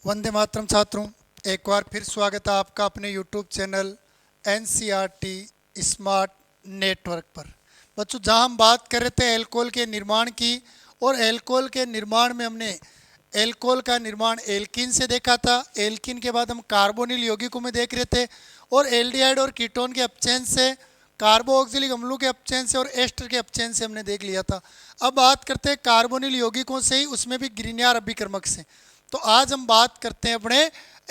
वंदे मातरम छात्रों, एक बार फिर स्वागत है आपका अपने YouTube channel NCERT smart network पर। बच्चों, जहां हम बात कर रहे थे एल्कोहल के निर्माण की, और एल्कोहल के निर्माण में हमने एल्कोहल का निर्माण एल्कीन से देखा था। एल्कीन के बाद हम कार्बोनिल यौगिकों में देख रहे थे, और एल्डिहाइड और कीटोन के अपचयन से, कार्बोक्सिलिक अम्लों के अपचयन से और एस्टर के अपचयन से हमने देख लिया था। अब बात करते हैं कार्बोनिल यौगिकों से ही, उसमें भी ग्रिग्नार अभिकर्मक से। तो आज हम बात करते हैं अपने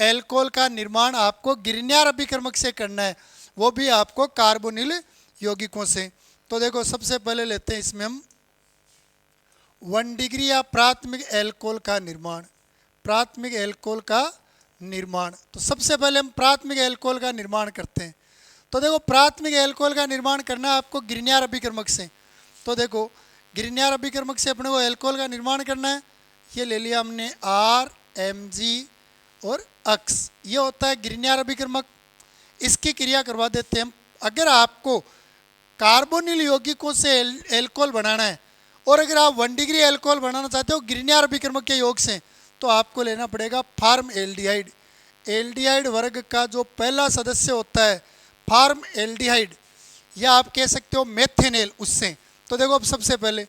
एल्कोहल का निर्माण आपको ग्रिग्नार अभिकर्मक से करना है, वो भी आपको कार्बोनिल यौगिकों से। तो देखो, सबसे पहले लेते हैं इसमें हम 1 डिग्री या प्राथमिक एल्कोहल का निर्माण। प्राथमिक एल्कोहल का निर्माण, तो सबसे पहले हम प्राथमिक एल्कोहल का निर्माण करते हैं। तो देखो, प्राथमिक एल्कोहल का निर्माण करना है आपको ग्रिग्नार अभिकर्मक से। तो देखो, ग्रिग्नार अभिकर्मक से अपने को एल्कोहल का निर्माण करना है। ये ले लिया हमने आर, एम जी और अक्स, ये होता है ग्रिग्नार अभिकर्मक। इसकी क्रिया करवा देते हैं हम। अगर आपको कार्बोनिल यौगिकों से एल्कोहल बनाना है, और अगर आप 1 डिग्री एल्कोहल बनाना चाहते हो ग्रिग्नार अभिकर्मक के योग से, तो आपको लेना पड़ेगा फार्म एल्डिहाइड। एल्डिहाइड वर्ग का जो पहला सदस्य होता है फार्म एल्डिहाइड, या आप कह सकते हो मेथेनेल, उससे। तो देखो, अब सबसे पहले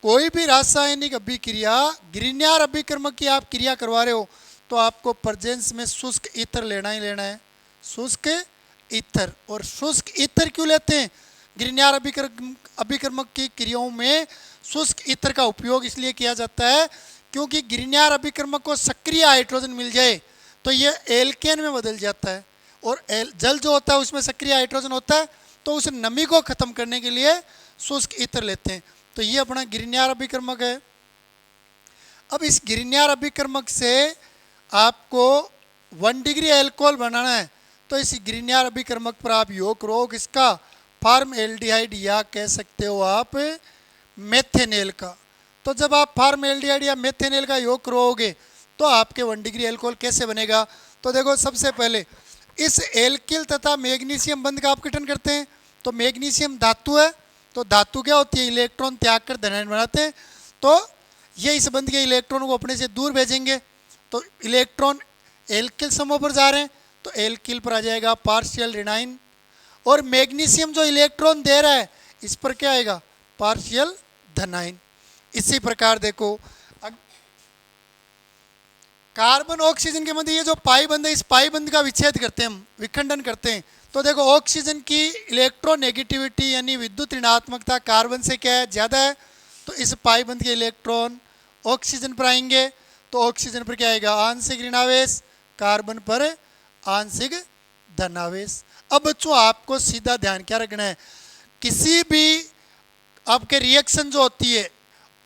कोई भी रासायनिक अभिक्रिया ग्रिग्नार अभिकर्मक की आप क्रिया करवा रहे हो, तो आपको प्रेजेंस में शुष्क ईथर लेना ही लेना है। शुष्क ईथर। और शुष्क ईथर क्यों लेते हैं? ग्रिग्नार अभिकर्मक की क्रियाओं में शुष्क ईथर का उपयोग इसलिए किया जाता है क्योंकि ग्रिग्नार अभिकर्मक को सक्रिय हाइड्रोजन मिल जाए तो ये एल्केन में बदल जाता है, और जल जो होता है उसमें सक्रिय हाइड्रोजन होता है, तो उस नमी को खत्म करने के लिए शुष्क ईथर लेते हैं। तो ये अपना ग्रिग्नार अभिकर्मक है। अब इस ग्रिग्नार अभिकर्मक से आपको 1 डिग्री एल्कोहल बनाना है, तो इस ग्रिग्नार अभिकर्मक पर आप योग करो किसका? फार्म एल्डिहाइड, या कह सकते हो आप मेथेनेल का। तो जब आप फार्म एल्डिहाइड या मेथेनेल का योग करोगे तो आपके 1 डिग्री एल्कोहल कैसे बनेगा? तो देखो, सबसे पहले इस एल्किल तथा मैग्नीशियम बंध का आप गठन करते हैं। तो मैग्नीशियम धातु है, तो धातु क्या होती है? इलेक्ट्रॉन त्याग कर धनायन बनाते हैं। तो ये इस बंध के इलेक्ट्रॉन को अपने से दूर भेजेंगे, तो इलेक्ट्रॉन एल्किल समूह पर जा रहे हैं, तो एल्किल पर आ जाएगा पार्शियल ऋणाइन। और मैग्नीशियम जो इलेक्ट्रॉन दे रहा है, इस पर क्या आएगा? पार्शियल धनाइन। इसी प्रकार देखो, कार्बन ऑक्सीजन के मध्य ये जो पाई बंध है, इस पाई बंध का विच्छेद करते हैं हम, विखंडन करते हैं। तो देखो, ऑक्सीजन की इलेक्ट्रोनेगेटिविटी यानी विद्युत ऋणात्मकता कार्बन से क्या है? ज़्यादा है। तो इस पाई बंध के इलेक्ट्रॉन ऑक्सीजन पर आएंगे, तो ऑक्सीजन पर क्या आएगा? आंशिक ऋणावेश, कार्बन पर आंशिक धनावेश। अब बच्चों, आपको सीधा ध्यान क्या रखना है? किसी भी आपके रिएक्शन जो होती है,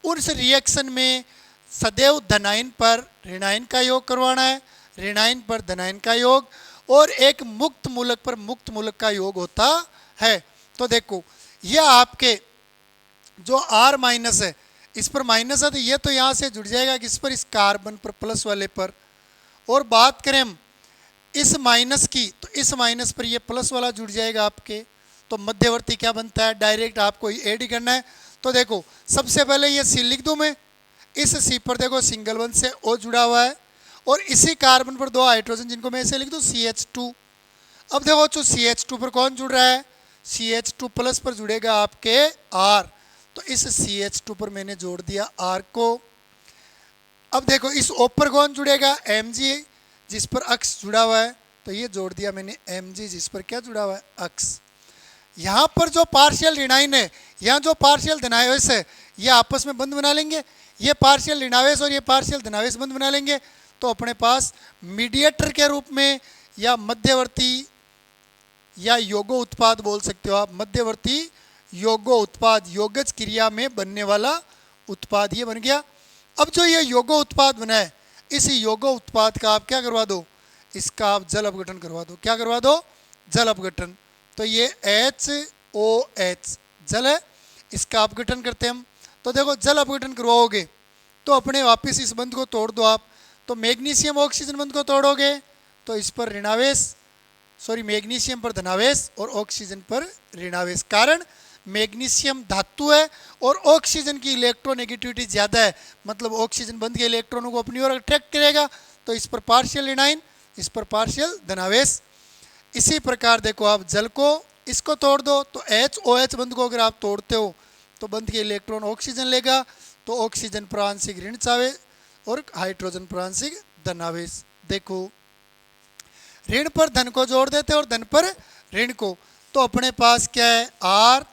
उस रिएक्शन में सदैव धनायन पर ऋणायन का योग करवाना है, ऋणायन पर धनायन का योग, और एक मुक्त मूलक पर मुक्त मूलक का योग होता है। तो देखो, ये आपके जो R माइनस है, इस पर माइनस है, तो ये तो यहाँ से जुड़ जाएगा किस पर? इस कार्बन पर, प्लस वाले पर। और बात करें हम इस माइनस की, तो इस माइनस पर ये प्लस वाला जुड़ जाएगा आपके। तो मध्यवर्ती क्या बनता है? डायरेक्ट आपको ऐड ही करना है। तो देखो, सबसे पहले ये सी लिख दूं मैं। इस सी पर देखो सिंगल बंध से O जुड़ा हुआ है, और इसी कार्बन पर 2 हाइड्रोजन, जिनको मैं ऐसे लिख दूं CH2। अब देखो, जो CH2 पर कौन जुड़ रहा है? CH2 प्लस पर जुड़ेगा आपके R। तो इस CH2 पर मैंने जोड़ दिया R को। अब देखो, इस O पर कौन जुड़ेगा? Mg, जिस पर अक्स जुड़ा हुआ है, तो ये जोड़ दिया मैंने Mg, जिस पर क्या जुड़ा हुआ है? अक्स। यहाँ पर जो पार्शियल ऋणायन है, यहाँ जो पार्शियल धनावेश है, ये आपस में बंध बना लेंगे। ये पार्शियल ऋणावेश और ये पार्शियल धनावेश बंध बना लेंगे, तो अपने पास मीडिएटर के रूप में, या मध्यवर्ती, या योगो उत्पाद बोल सकते हो आप, मध्यवर्ती योगो उत्पाद, योगज क्रिया में बनने वाला उत्पाद ये बन गया। अब जो ये योगो उत्पाद बना है, इस योगो उत्पाद का आप क्या करवा दो? इसका आप जल अपघटन करवा दो। क्या करवा दो? जल अपघटन। तो ये HOH जल है, इसका अपघटन करते हैं हम। तो देखो, जल अपघटन करवाओगे तो अपने वापस इस बंध को तोड़ दो आप। तो मैग्नीशियम ऑक्सीजन बंध को तोड़ोगे तो इस पर ऋणावेश, मैग्नीशियम पर धनावेश और ऑक्सीजन पर ऋणावेश। कारण मैग्नीशियम धातु है और ऑक्सीजन की इलेक्ट्रोनेगेटिविटी ज़्यादा है, मतलब ऑक्सीजन बंध के इलेक्ट्रॉनों को अपनी ओर अट्रैक्ट करेगा, तो इस पर पार्शियल ऋणायन, इस पर पार्शियल धनावेश। इसी प्रकार देखो आप जल को इसको तोड़ दो तो HOH बंध को अगर आप तोड़ते हो तो बंध के इलेक्ट्रॉन ऑक्सीजन लेगा, तो ऑक्सीजन पर आंशिक ऋण आवेश और हाइड्रोजन पर आंशिक धनावेश। देखो ऋण पर धन को जोड़ देते और धन पर ऋण को, तो अपने पास क्या है R,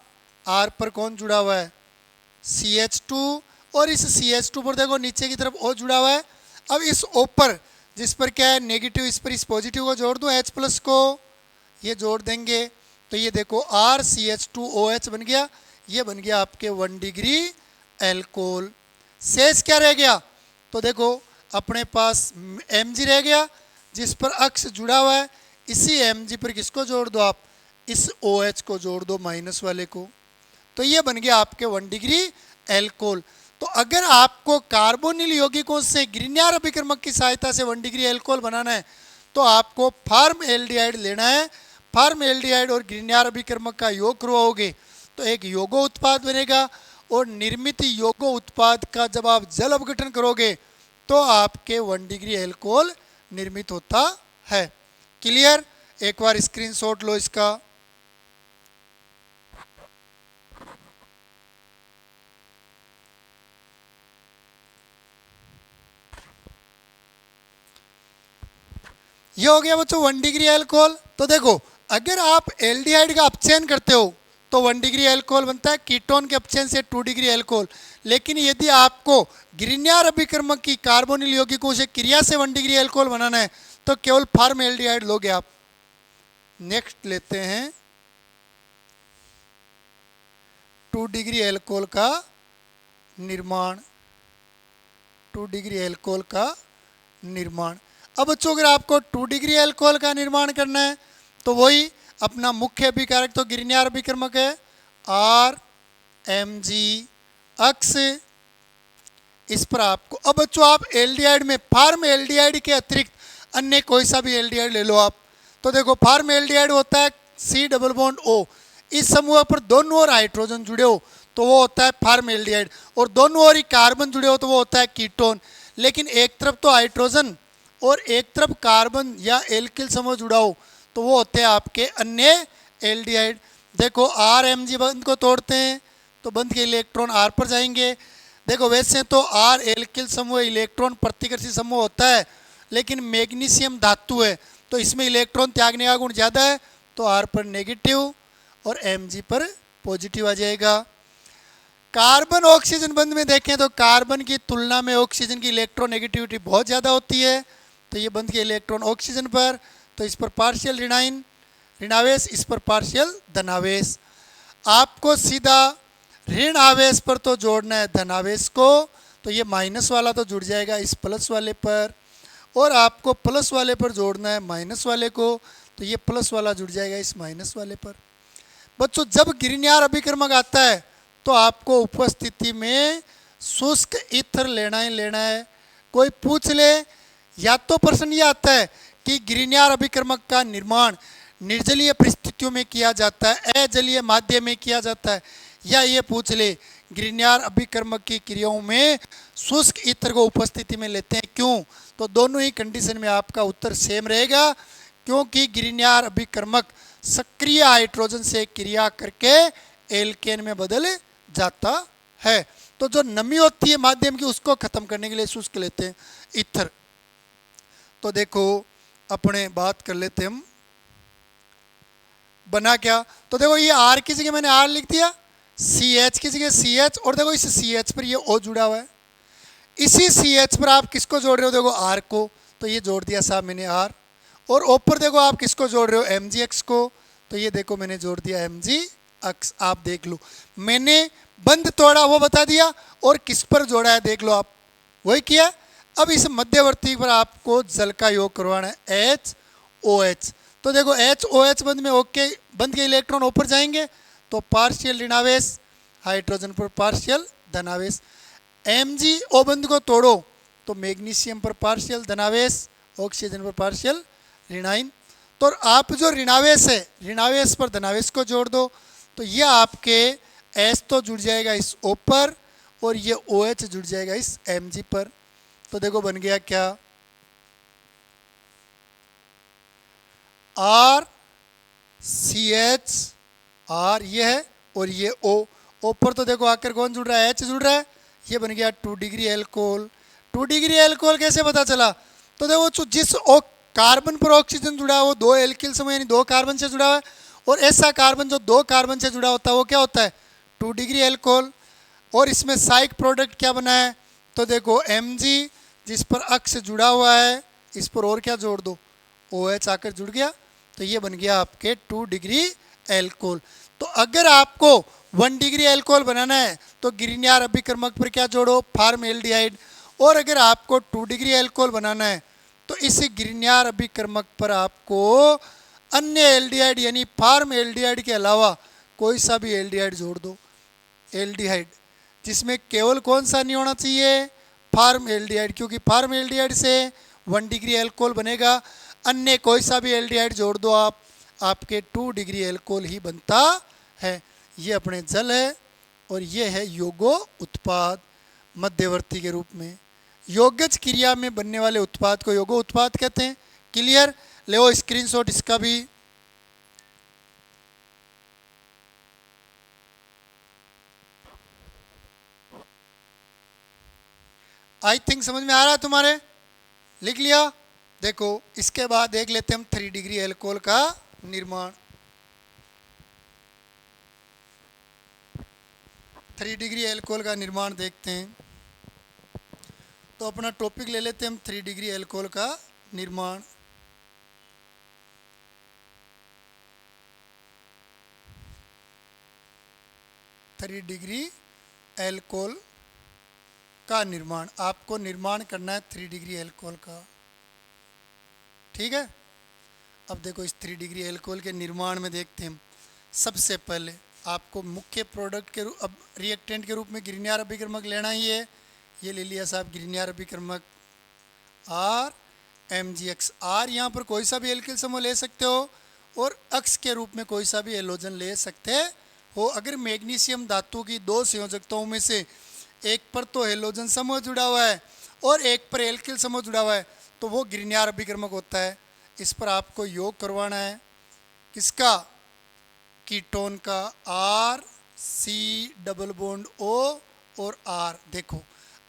R पर कौन जुड़ा हुआ है CH2, और इस CH2 पर देखो नीचे की तरफ O जुड़ा हुआ है। अब इस O पर जिस पर क्या है नेगेटिव, इस पर इस पॉजिटिव को जोड़ दूं H प्लस को, ये जोड़ देंगे तो ये देखो RCH2OH बन गया, ये बन गया आपके 1 डिग्री एल्कोहल। शेष क्या रह गया, तो देखो अपने पास Mg रह गया जिस पर अक्ष जुड़ा हुआ है, इसी Mg पर किसको जोड़ दो आप, इस OH को जोड़ दो माइनस वाले को, तो ये बन गया आपके 1 डिग्री एल्कोहल। तो अगर आपको कार्बोनिल यौगिकों से ग्रिग्नार अभिकर्मक की सहायता से 1 डिग्री एल्कोहल बनाना है तो आपको फार्म एल्डिहाइड लेना है। फार्म एल्डिहाइड और ग्रिग्नार अभिकर्मक का योग करवाओगे तो एक यौगो उत्पाद बनेगा, और निर्मित यौगो उत्पाद का जब आप जल अपघटन करोगे तो आपके 1 डिग्री एल्कोहल निर्मित होता है। क्लियर, एक बार स्क्रीनशॉट लो इसका। ये हो गया बच्चों 1 डिग्री एल्कोहल। तो देखो अगर आप एल्डिहाइड का अपचयन करते हो तो 1 डिग्री एल्कोहल बनता है, कीटोन के अपचयन से 2 डिग्री एल्कोहल। लेकिन यदि आपको ग्रिग्नार अभिकर्मक की कार्बोनिल यौगिकों से क्रिया से 1 डिग्री एल्कोहल बनाना है तो केवल फार्म एल्डिहाइड लोगे आप। नेक्स्ट लेते हैं 2 डिग्री एल्कोहल का निर्माण। 2 डिग्री एल्कोहल का निर्माण। अब बच्चों अगर आपको 2 डिग्री एल्कोहल का निर्माण करना है तो वही अपना मुख्य अभिकारक तो ग्रिग्नार अभिकर्मक है RMg अक्ष, इस पर आपको, अब बच्चों आप एल्डिहाइड में फार्म एल्डिहाइड के अतिरिक्त अन्य कोई सा भी एल्डिहाइड ले लो आप। तो देखो फार्म एल्डिहाइड होता है C डबल बॉन्ड O, इस समूह पर दोनों ओर हाइड्रोजन जुड़े हो तो वो होता है फार्म एल्डिहाइड, और दोनों ओर ही कार्बन जुड़े हो तो वो होता है कीटोन। लेकिन एक तरफ तो हाइड्रोजन और एक तरफ कार्बन या एल्किल समूह जुड़ा हो तो वो होते हैं आपके अन्य एल्डिहाइड। देखो RMg बंध को तोड़ते हैं तो बंध के इलेक्ट्रॉन R पर जाएंगे। देखो वैसे तो R एल्किल समूह इलेक्ट्रॉन प्रतिकर्षी समूह होता है, लेकिन मैग्नीशियम धातु है तो इसमें इलेक्ट्रॉन त्यागने का गुण ज़्यादा है, तो R पर नेगेटिव और Mg पर पॉजिटिव आ जाएगा। कार्बन ऑक्सीजन बंध में देखें तो कार्बन की तुलना में ऑक्सीजन की इलेक्ट्रोनेगेटिविटी बहुत ज़्यादा होती है, तो ये बंध के इलेक्ट्रॉन ऑक्सीजन पर, तो इस पर पार्शियल ऋणायन ऋणावेश, इस पर पार्शियल धनावेश। आपको सीधा ऋण आवेश पर तो जोड़ना है धनावेश को, तो ये माइनस वाला तो जुड़ जाएगा इस प्लस वाले पर, और आपको प्लस वाले पर जोड़ना है माइनस वाले को, तो ये प्लस वाला जुड़ जाएगा इस माइनस वाले पर। बच्चों जब ग्रिग्नार अभिकर्मक आता है तो आपको उपस्थिति में शुष्क ईथर लेना ही लेना है। कोई पूछ ले, या तो प्रश्न ये आता है कि ग्रिग्नार अभिकर्मक का निर्माण निर्जलीय परिस्थितियों में किया जाता है, अजलीय माध्यम में किया जाता है, या ये पूछ ले ग्रिग्नार अभिकर्मक की क्रियाओं में शुष्क ईथर को उपस्थिति में लेते हैं क्यों, तो दोनों ही कंडीशन में आपका उत्तर सेम रहेगा, क्योंकि ग्रिग्नार अभिकर्मक सक्रिय हाइड्रोजन से क्रिया करके एल्केन में बदल जाता है। तो जो नमी होती है माध्यम की उसको खत्म करने के लिए शुष्क लेते हैं ईथर। तो देखो अपने बात कर लेते हम बना क्या, तो देखो ये R की जगह मैंने R लिख दिया, CH की जगह CH, और देखो इस CH पर ये O जुड़ा हुआ है, इसी CH पर आप किसको जोड़ रहे हो, देखो R को, तो ये जोड़ दिया साहब मैंने R, और O पर देखो आप किसको जोड़ रहे हो Mgx को, तो ये देखो मैंने जोड़ दिया Mgx। आप देख लो मैंने बंध तोड़ा वो बता दिया, और किस पर जोड़ा है देख लो आप, वही किया। अब इस मध्यवर्ती पर आपको जल का योग करवाना है HOH, तो देखो HOH बंध में ओके बंध के इलेक्ट्रॉन ऊपर जाएंगे तो पार्शियल ऋणावेश, हाइड्रोजन पर पार्शियल धनावेश। MgO बंध को तोड़ो तो मैग्नीशियम पर पार्शियल धनावेश, ऑक्सीजन पर पार्शियल ऋणायन। तो आप जो ऋणावेश है ऋणावेश पर धनावेश को जोड़ दो, तो ये आपके एस तो जुड़ जाएगा इस ओ पर और ये ओ एच जुड़ जाएगा इस एम जी पर। तो देखो बन गया क्या, आर सी एच आर ये है और ये ओ पर तो देखो आकर कौन जुड़ रहा है, एच जुड़ रहा है, ये बन गया 2 डिग्री एल्कोहल। 2 डिग्री एल्कोहल कैसे पता चला, तो देखो जिस कार्बन पर ऑक्सीजन जुड़ा है वो 2 एल्किल समूह यानी 2 कार्बन से जुड़ा हुआ है, और ऐसा कार्बन जो 2 कार्बन से जुड़ा होता है वो क्या होता है 2 डिग्री एल्कोहल। और इसमें साइक प्रोडक्ट क्या बना है, तो देखो Mg जिस पर अक्ष जुड़ा हुआ है इस पर और क्या जोड़ दो OH आकर जुड़ गया, तो ये बन गया आपके 2 डिग्री एल्कोहल। तो अगर आपको 1 डिग्री एल्कोहल बनाना है तो गिरनियार अभिकर्मक पर क्या जोड़ो फार्मएल्डिहाइड, और अगर आपको 2 डिग्री एल्कोहल बनाना है तो इस गिरनियार अभिकर्मक पर आपको अन्य एल्डिहाइड यानी फार्मएल्डिहाइड के अलावा कोई सा भी एल्डिहाइड जोड़ दो, एल्डिहाइड जिसमें केवल कौन सा नहीं होना चाहिए फार्मएल्डिहाइड, क्योंकि फार्मएल्डिहाइड से 1 डिग्री एल्कोहल बनेगा, अन्य कोई सा भी एल्डिहाइड जोड़ दो आप, आपके 2 डिग्री एल्कोहल ही बनता है। ये अपने जल है और ये है यौगो उत्पाद मध्यवर्ती के रूप में। योगज क्रिया में बनने वाले उत्पाद को यौगो उत्पाद कहते हैं। क्लियर, ले स्क्रीनशॉट इसका भी। आई थिंक समझ में आ रहा है तुम्हारे, लिख लिया। देखो इसके बाद देख लेते हैं हम 3 डिग्री एल्कोहल का निर्माण। 3 डिग्री एल्कोहल का निर्माण देखते हैं। तो अपना टॉपिक ले लेते हैं हम 3 डिग्री एल्कोहल का निर्माण। थ्री डिग्री एल्कोहल का निर्माण, आपको निर्माण करना है 3 डिग्री एल्कोहल का, ठीक है। अब देखो इस 3 डिग्री एल्कोहल के निर्माण में देखते हैं हम। सबसे पहले आपको मुख्य प्रोडक्ट के अब रिएक्टेंट के रूप में गिरनियार अभिकर्मक लेना ही है। ये ले लिया साहब गिरनियार अभिकर्मक आर MgX। आर यहाँ पर कोई सा भी एल्किल समूह ले सकते हो और अक्ष के रूप में कोई सा भी एलोजन ले सकते हो। अगर मैग्नीशियम धातु की 2 संयोजकताओं में से एक पर तो हेलोजन समूह जुड़ा हुआ है और एक पर एल्किल समूह जुड़ा हुआ है तो वो गिरनियार अभिकर्मक होता है। इस पर आपको योग करवाना है किसका, कीटोन का, R C double bond O और R। देखो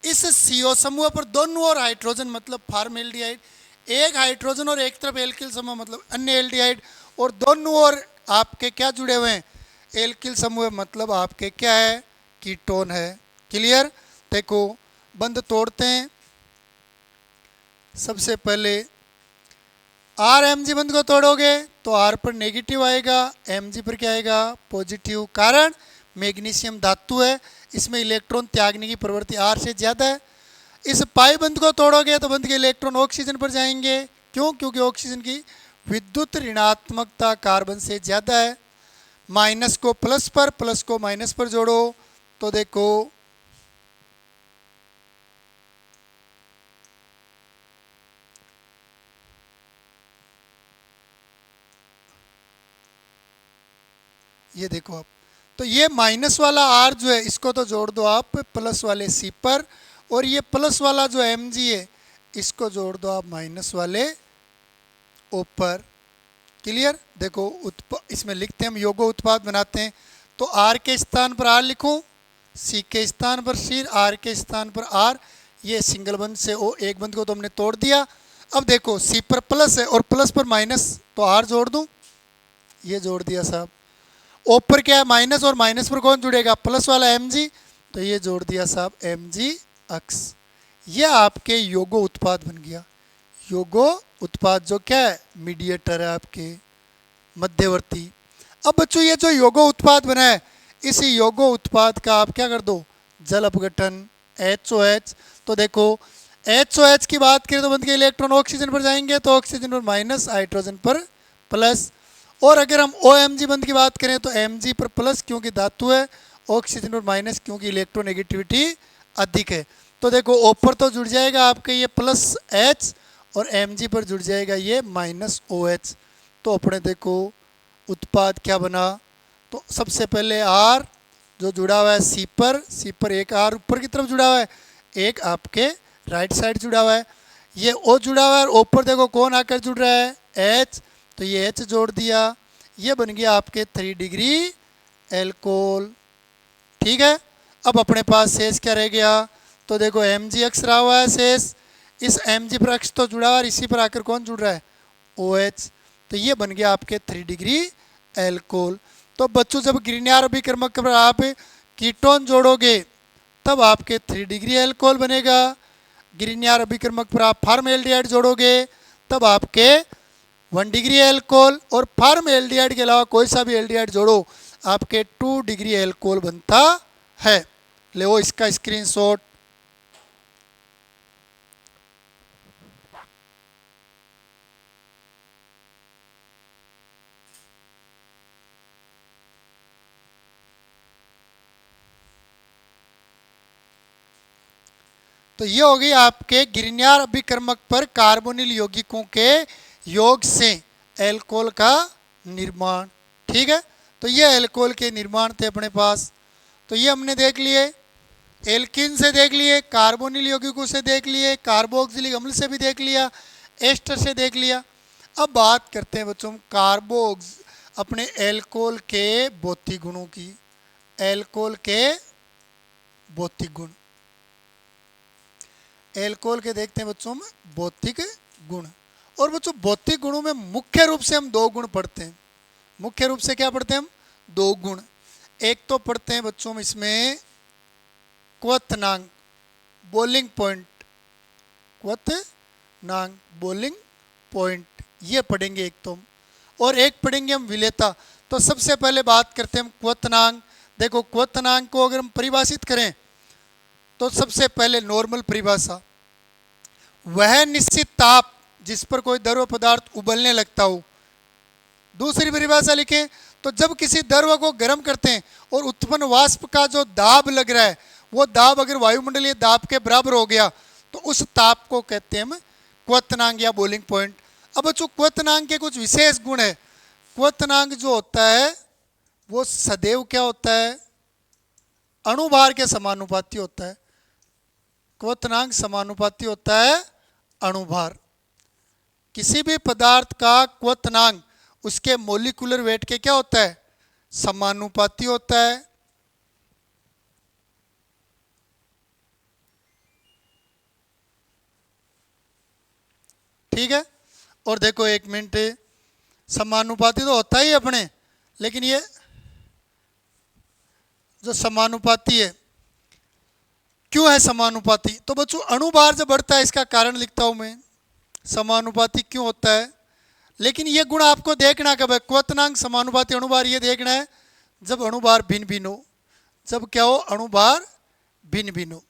इस CO समूह पर दोनों ओर हाइड्रोजन मतलब फार्मएल्डिहाइड, एक हाइड्रोजन और एक तरफ एल्किल समूह मतलब अन्य एल्डिहाइड, और दोनों ओर आपके क्या जुड़े हुए हैं एल्किल समूह मतलब आपके क्या है कीटोन है। क्लियर, देखो बंध तोड़ते हैं। सबसे पहले RMg बंध को तोड़ोगे तो R पर नेगेटिव आएगा, Mg पर क्या आएगा पॉजिटिव, कारण मैग्नीशियम धातु है, इसमें इलेक्ट्रॉन त्यागने की प्रवृत्ति R से ज़्यादा है। इस पाई बंध को तोड़ोगे तो बंध के इलेक्ट्रॉन ऑक्सीजन पर जाएंगे, क्यों, क्योंकि ऑक्सीजन की विद्युत ऋणात्मकता कार्बन से ज़्यादा है। माइनस को प्लस पर, प्लस को माइनस पर जोड़ो तो देखो ये देखो आप, तो ये माइनस वाला R जो है इसको तो जोड़ दो आप प्लस वाले C पर, और ये प्लस वाला जो Mg है इसको जोड़ दो आप माइनस वाले O पर। क्लियर, देखो इसमें लिखते हैं हम यौगो उत्पाद बनाते हैं तो R के स्थान पर R लिखूं, C के स्थान पर C, R के स्थान पर R। ये सिंगल बंध से O एक बंध को तो हमने तोड़ दिया। अब देखो C पर प्लस है और प्लस पर माइनस तो R जोड़ दूं, ये जोड़ दिया साहब। O पर क्या है माइनस और माइनस पर कौन जुड़ेगा प्लस वाला Mg, तो ये जोड़ दिया साहब MgX। ये आपके यौगो उत्पाद बन गया। यौगो उत्पाद जो क्या है मीडिएटर है आपके मध्यवर्ती। अब बच्चों ये जो यौगो उत्पाद बना है इस यौगो उत्पाद का आप क्या कर दो जल अपघटन HOH। तो देखो HOH की बात करें तो बंध के इलेक्ट्रॉन ऑक्सीजन पर जाएंगे तो ऑक्सीजन पर माइनस, हाइड्रोजन पर प्लस, और अगर हम OMg बंध की बात करें तो Mg पर प्लस क्योंकि धातु है, ऑक्सीजन पर माइनस क्योंकि इलेक्ट्रोनेगेटिविटी अधिक है। तो देखो O पर तो जुड़ जाएगा आपके ये प्लस H और Mg पर जुड़ जाएगा ये माइनस OH। तो अपने देखो उत्पाद क्या बना, तो सबसे पहले आर जो जुड़ा हुआ है सी पर एक आर ऊपर की तरफ जुड़ा हुआ है, एक आपके राइट साइड जुड़ा हुआ है। ये ओ जुड़ा हुआ है और ऊपर देखो कौन आकर जुड़ रहा है, एच, तो ये एच जोड़ दिया, ये बन गया आपके 3 डिग्री एल्कोहल। ठीक है, अब अपने पास शेष क्या रह गया, तो देखो एम जी एक्स रहा हुआ है शेष, इस एम जी पर एक्स तो जुड़ा हुआ है, इसी पर आकर कौन जुड़ रहा है, ओ एच, तो ये बन गया आपके 3 डिग्री एल्कोहल। तो बच्चों जब ग्रीनियर अभिकर्मक पर आप कीटोन जोड़ोगे तब आपके 3 डिग्री एल्कोहल बनेगा, ग्रीनियर अभिकर्मक पर आप फॉर्मएल्डिहाइड जोड़ोगे तब आपके 1 डिग्री एल्कोहल, और फॉर्मएल्डिहाइड के अलावा कोई सा भी एल्डिहाइड जोड़ो आपके 2 डिग्री एल्कोहल बनता है। ले वो इसका स्क्रीनशॉट। तो ये हो गई आपके ग्रीनियर अभिकर्मक पर कार्बोनिल यौगिकों के योग से एल्कोहल का निर्माण। ठीक है, तो ये एल्कोहल के निर्माण थे अपने पास। तो ये हमने देख लिए, एल्किन से देख लिए, कार्बोनिल यौगिकों से देख लिए, कार्बोक्सिलिक अम्ल से भी देख लिया, एस्टर से देख लिया। अब बात करते हैं बच्चों कार्बोक्स अपने एल्कोहल के भौतिक गुणों की। एल्कोहल के भौतिक गुण, एल्कोहल के देखते हैं बच्चों में भौतिक गुण। और बच्चों भौतिक गुणों में मुख्य रूप से हम 2 गुण पढ़ते हैं। मुख्य रूप से क्या पढ़ते हैं हम, 2 गुण। एक तो पढ़ते हैं बच्चों में इसमें क्वथनांक, बोलिंग पॉइंट, क्वथनांक बोलिंग पॉइंट, ये पढ़ेंगे एक तो, और एक पढ़ेंगे हम विलेयता। तो सबसे पहले बात करते हैं हम क्वथनांक। देखो क्वथनांक को अगर हम परिभाषित करें तो सबसे पहले नॉर्मल परिभाषा, वह निश्चित ताप जिस पर कोई द्रव पदार्थ उबलने लगता हो। दूसरी परिभाषा लिखें तो जब किसी द्रव को गर्म करते हैं और उत्पन्न वाष्प का जो दाब लग रहा है वो दाब अगर वायुमंडलीय दाब के बराबर हो गया तो उस ताप को कहते हैं हम क्वथनांक या बोलिंग पॉइंट। अब बच्चों क्वथनांक के कुछ विशेष गुण है। क्वथनांक जो होता है वो सदैव क्या होता है, अणुभार के समानुपाती होता है। क्वथनांक समानुपाती होता है अणुभार। किसी भी पदार्थ का क्वथनांक उसके मोलिकुलर वेट के क्या होता है, समानुपाती होता है। ठीक है, और देखो एक मिनट, समानुपाती तो होता ही अपने, लेकिन ये जो समानुपाती है क्यों है समानुपाती, तो बच्चों अणुभार जब बढ़ता है इसका कारण लिखता हूं मैं, समानुपाती क्यों होता है। लेकिन ये गुण आपको देखना कब है, क्वथनांक समानुपाती अणुभार, ये देखना है जब अणुभार भिन्न भिन्न हो। जब क्या हो, अणुभार भिन्न भिन्न हो।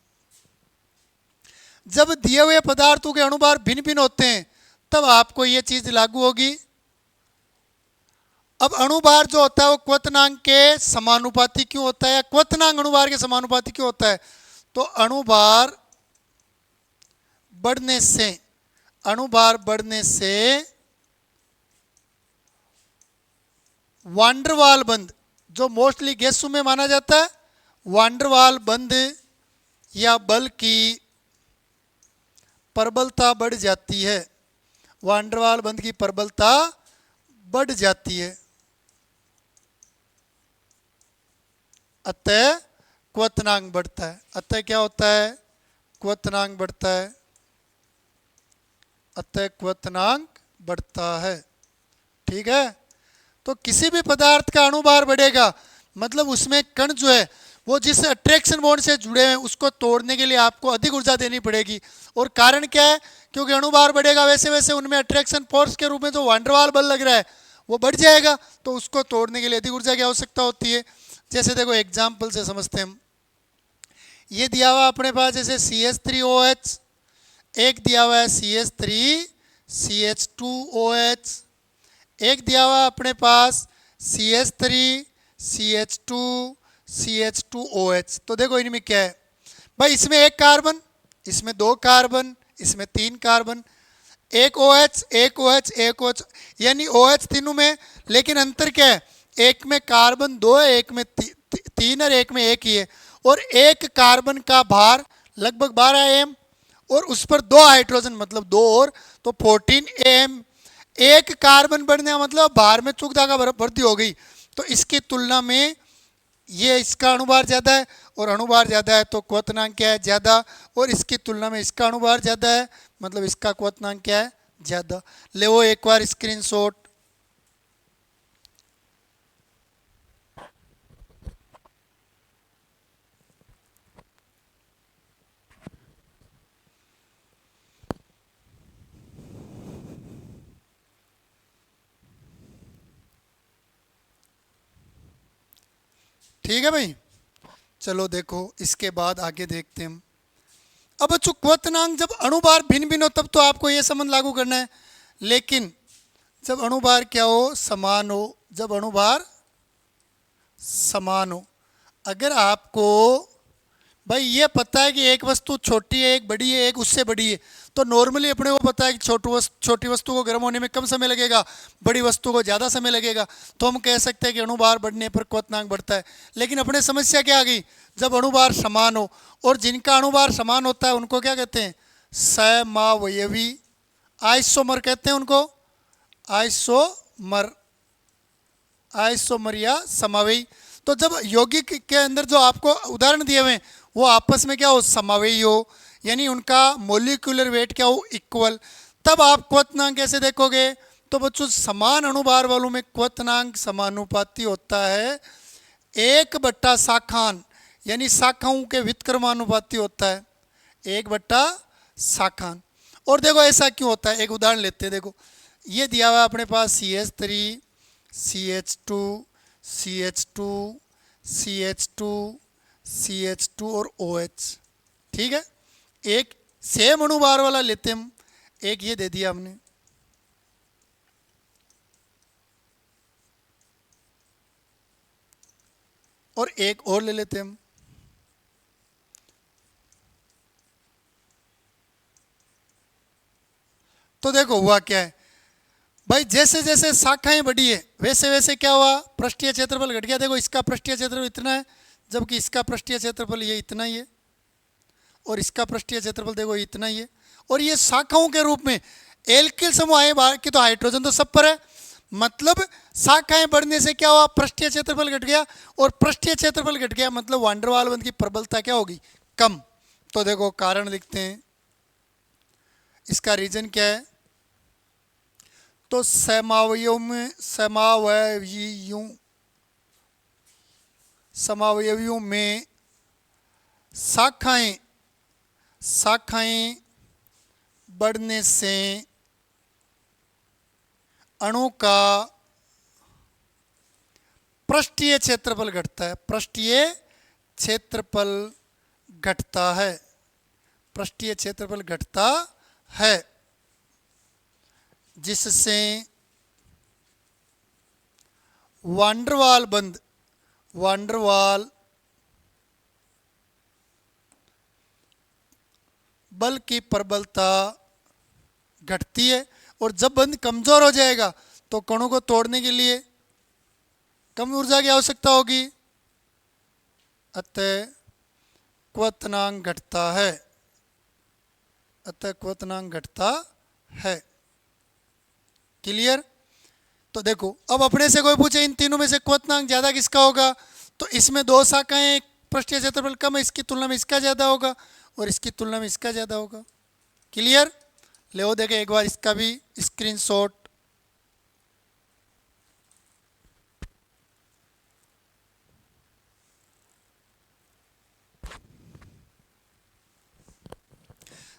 जब दिए हुए पदार्थों के अणुभार भिन्न भिन्न होते हैं तब आपको ये चीज लागू होगी। अब अणुभार जो होता है वो क्वथनांक के समानुपाती क्यों होता है, या क्वथनांक अणुभार के समानुपाती क्यों होता है, तो अणुभार बढ़ने से, अणुभार बढ़ने से वांडरवाल बंध जो मोस्टली गैसों में माना जाता है, वांडरवाल बंध या बल की प्रबलता बढ़ जाती है। वांडरवाल बंध की प्रबलता बढ़ जाती है, अतः क्वथनांक बढ़ता है। अतः क्या होता है, क्वथनांक बढ़ता है, अतः क्वथनांक बढ़ता है। ठीक है, तो किसी भी पदार्थ का अणुभार बढ़ेगा मतलब उसमें कण जो है वो जिस अट्रैक्शन बॉन्ड से जुड़े हैं उसको तोड़ने के लिए आपको अधिक ऊर्जा देनी पड़ेगी। और कारण क्या है, क्योंकि अणुभार बढ़ेगा वैसे वैसे उनमें अट्रैक्शन फोर्स के रूप में जो वांडरवाल बल लग रहा है वो बढ़ जाएगा, तो उसको तोड़ने के लिए अधिक ऊर्जा की आवश्यकता होती है। जैसे देखो एग्जाम्पल से समझते हैं हम, ये दिया हुआ अपने पास जैसे CH3OH, एक दिया हुआ है CH3CH2OH, एक दिया हुआ अपने पास CH3CH2CH2OH। तो देखो इनमें क्या है भाई, इसमें एक कार्बन, इसमें 2 कार्बन, इसमें 3 कार्बन, एक OH एक OH एक OH, यानी OH तीनों में, लेकिन अंतर क्या है, एक में कार्बन 2 है, एक में 3 और एक में 1 ही है, और एक कार्बन का भार लगभग 12 एम, और उस पर 2 हाइड्रोजन मतलब 2 और, तो 14 एम। एक कार्बन बढ़ने का मतलब भार में चूक धागा वृद्धि हो गई, तो इसकी तुलना में ये इसका अणुभार ज़्यादा है, और अणुभार ज़्यादा है तो क्वथनांक क्या है, ज़्यादा, और इसकी तुलना में इसका अणुभार ज़्यादा है मतलब इसका क्वथनांक क्या है, ज़्यादा। ले वो एक बार स्क्रीनशॉट। ठीक है भाई, चलो देखो इसके बाद आगे देखते हैं हम। अब बच्चों क्वथनांक जब अणुभार भिन्न भिन्न हो तब तो आपको ये संबंध लागू करना है, लेकिन जब अणुभार क्या हो, समान हो, जब अणुभार समान हो, अगर आपको भाई ये पता है कि एक वस्तु छोटी है, एक बड़ी है, एक उससे बड़ी है, तो नॉर्मली अपने को पता है कि छोटी वस्तु को गर्म होने में कम समय लगेगा, बड़ी वस्तु को ज़्यादा समय लगेगा, तो हम कह सकते हैं कि अणुभार बढ़ने पर क्वथनांक बढ़ता है। लेकिन अपने समस्या क्या आ गई, जब अणुभार समान हो, और जिनका अणुभार समान होता है उनको क्या कहते हैं, समवयवी, आइसोमर कहते हैं उनको, आइसोमर, आइसोमर या समवयी। तो जब यौगिक के अंदर जो आपको उदाहरण दिए हुए हैं वो आपस में क्या हो, समवयी हो, यानी उनका मोलिकुलर वेट क्या हो, इक्वल, तब आप क्वथनांक कैसे देखोगे, तो बच्चों समान अणुभार वालों में क्वथनांक समानुपाती होता है 1/, शाखान यानी शाखाओं के व्युत्क्रमानुपाती होता है 1/, शाखान। और देखो ऐसा क्यों होता है, एक उदाहरण लेते हैं। देखो ये दिया हुआ है अपने पास CH3, CH2, CH2, CH2, CH2 और OH, ठीक है। एक सेम अणुभार वाला लेते हैं हम, एक ये दे दिया हमने, और एक और ले लेते हैं हम। तो देखो हुआ क्या है भाई, जैसे जैसे शाखाएं बढ़ी है वैसे वैसे क्या हुआ, पृष्ठीय क्षेत्रफल घट गया। देखो इसका पृष्ठीय क्षेत्रफल इतना है, जबकि इसका पृष्ठीय क्षेत्रफल ये इतना ही है, और इसका पृष्ठीय क्षेत्रफल देखो ये इतना ही है। और ये शाखाओं के रूप में एल्किल समूह आए बाहर की, तो हाइड्रोजन तो सब पर है, मतलब शाखाएं बढ़ने से क्या हुआ, पृष्ठीय क्षेत्रफल घट गया, और पृष्ठीय क्षेत्रफल घट गया मतलब वान डेर वाल बंध की प्रबलता क्या होगी, कम। तो देखो कारण लिखते हैं, इसका रीजन क्या है, तो समवयवों में समावयवियों में शाखाएं बढ़ने से अणु का पृष्ठीय क्षेत्रफल घटता है, पृष्ठीय क्षेत्रफल घटता है, पृष्ठीय क्षेत्रफल घटता है, जिससे वान डेर वाल बंध, वान डेर वाल बल की प्रबलता घटती है। और जब बंध कमजोर हो जाएगा तो कणों को तोड़ने के लिए कम ऊर्जा की आवश्यकता होगी, अतः क्वथनांक घटता है, अतः क्वथनांक घटता है। क्लियर। तो देखो अब अपने से कोई पूछे इन तीनों में से क्वथनांक ज्यादा किसका होगा, तो इसमें 2 शाखाएं, पृष्ठीय क्षेत्रफल कम है, इसकी तुलना में इसका ज्यादा होगा, और इसकी तुलना में इसका ज्यादा होगा। क्लियर। ले वो देखे एक बार इसका भी स्क्रीनशॉट।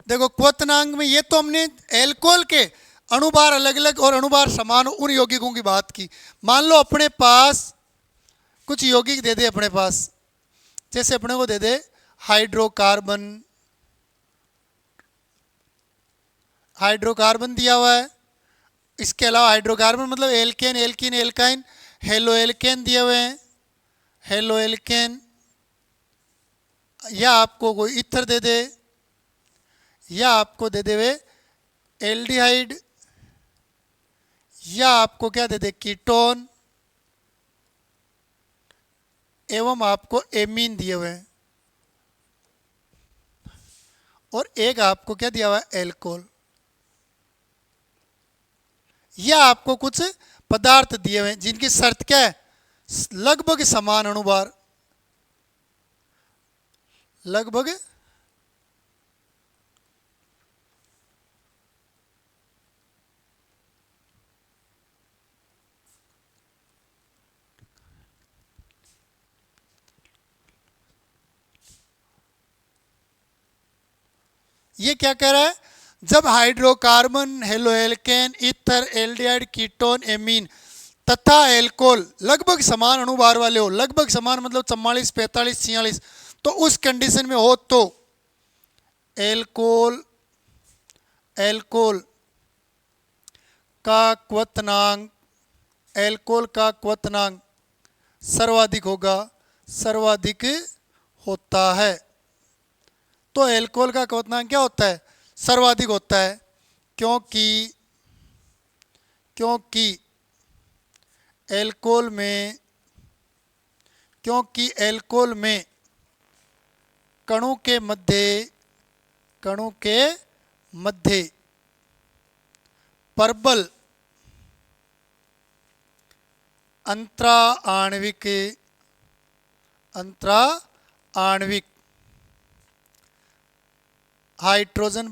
देखो क्वथनांक में ये तो हमने एल्कोहल के अणुभार अलग अलग और अणुभार समान उन यौगिकों की बात की। मान लो अपने पास कुछ यौगिक दे दे, अपने पास जैसे अपने को दे दे हाइड्रोकार्बन, हाइड्रोकार्बन दिया हुआ है, इसके अलावा हाइड्रोकार्बन मतलब alkane, alkene, alkyne, haloalkane दिए हुए हैं, हेलो एल्केन, या आपको कोई इथर दे दे, या आपको दे दे वे एल्डिहाइड, या आपको क्या दे दे कीटोन, एवं आपको एमीन दिए हुए हैं और एक आपको क्या दिया हुआ है, एल्कोहल। या आपको कुछ पदार्थ दिए हुए हैं जिनकी शर्त क्या है, लगभग समान अणुभार, लगभग ये क्या कह रहा है, जब hydrocarbon, haloalkane, ether, aldehyde, ketone, amine तथा एल्कोहल लगभग समान अणुभार वाले हो, लगभग समान मतलब 44, 45, 46, तो उस कंडीशन में हो तो एल्कोहल एल्कोहल का क्वथनांक, एल्कोहल का क्वथनांक सर्वाधिक होगा, सर्वाधिक होता है। तो एल्कोहल का क्वथनांक क्या होता है, सर्वाधिक होता है, क्योंकि क्योंकि एल्कोहल में क्योंकि एल्कोहल में कणों के मध्य प्रबल अंतरा आणविक हाइड्रोजन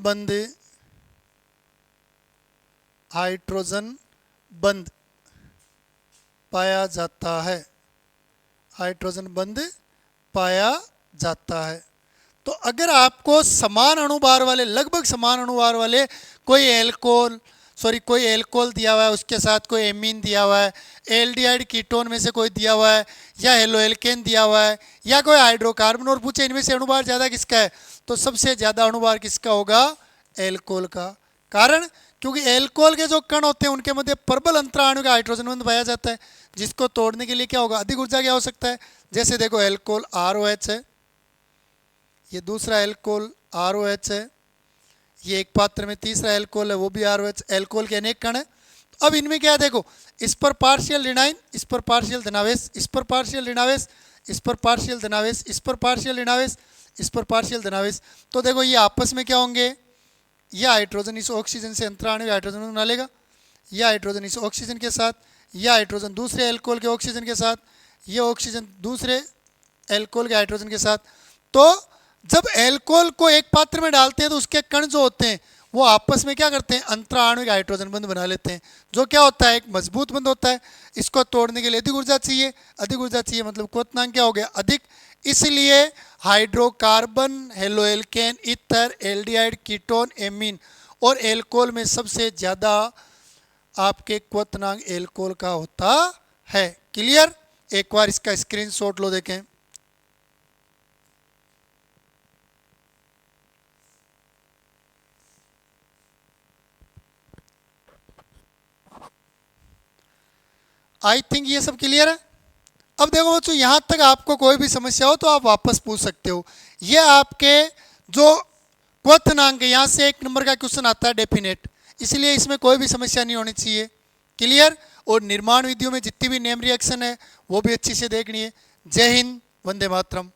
बंध पाया जाता है, हाइड्रोजन बंध पाया जाता है। तो अगर आपको समान अणुभार वाले, लगभग समान अणुभार वाले कोई एल्कोहल दिया हुआ है, उसके साथ कोई एमीन दिया हुआ है, एल्डिहाइड कीटोन में से कोई दिया हुआ है, या हेलोएल्केन दिया हुआ है, या कोई हाइड्रोकार्बन, और पूछे इनमें से अणुभार ज़्यादा किसका है, तो सबसे ज़्यादा अणुभार किसका होगा, एल्कोहल का। कारण क्योंकि एल्कोहल के जो कण होते हैं उनके मध्य प्रबल अंतराणु का हाइड्रोजन बंध पाया जाता है, जिसको तोड़ने के लिए क्या होगा, अधिक ऊर्जा की आवश्यकता है। जैसे देखो एल्कोहल ROH है, ये दूसरा एल्कोहल ROH है, ये एक पात्र में तीसरा एल्कोहल है वो भी ROH। एल्कोहल के अनेक कण है। अब इनमें क्या है, देखो इस पर पार्शियल ऋणायन, इस पर पार्शियल धनावेश, इस पर पार्शियल ऋणावेश, इस पर पार्शियल धनावेश, इस पर पार्शियल ऋणावेश, इस पर पार्शियल धनावेश। तो देखो ये आपस में क्या होंगे, यह हाइड्रोजन इस ऑक्सीजन से अंतराणु हाइड्रोजन बना लेगा, यह हाइड्रोजन इस ऑक्सीजन के साथ, यह हाइड्रोजन दूसरे एल्कोहल के ऑक्सीजन के साथ, यह ऑक्सीजन दूसरे एल्कोहल के हाइड्रोजन के साथ। तो जब एल्कोहल को एक पात्र में डालते हैं तो उसके कण जो होते हैं वो आपस में क्या करते हैं, अंतराणुविक हाइड्रोजन बंध बना लेते हैं, जो क्या होता है, एक मजबूत बंध होता है। इसको तोड़ने के लिए अधिक ऊर्जा चाहिए, अधिक ऊर्जा चाहिए मतलब क्वथनांक क्या हो गया, अधिक। इसलिए hydrocarbon, haloalkane, ether, aldehyde, ketone, amine और एल्कोहल में सबसे ज़्यादा आपके क्वथनांक एल्कोहल का होता है। क्लियर, एक बार इसका स्क्रीनशॉट लो, देखें। आई थिंक ये सब क्लियर है। अब देखो बच्चों, यहाँ तक आपको कोई भी समस्या हो तो आप वापस पूछ सकते हो। ये आपके जो क्वथनांक है, यहाँ से 1 नंबर का क्वेश्चन आता है डेफिनेट, इसलिए इसमें कोई भी समस्या नहीं होनी चाहिए। क्लियर। और निर्माण विधियों में जितनी भी नेम रिएक्शन है वो भी अच्छी से देखनी है। जय हिंद, वंदे मातरम।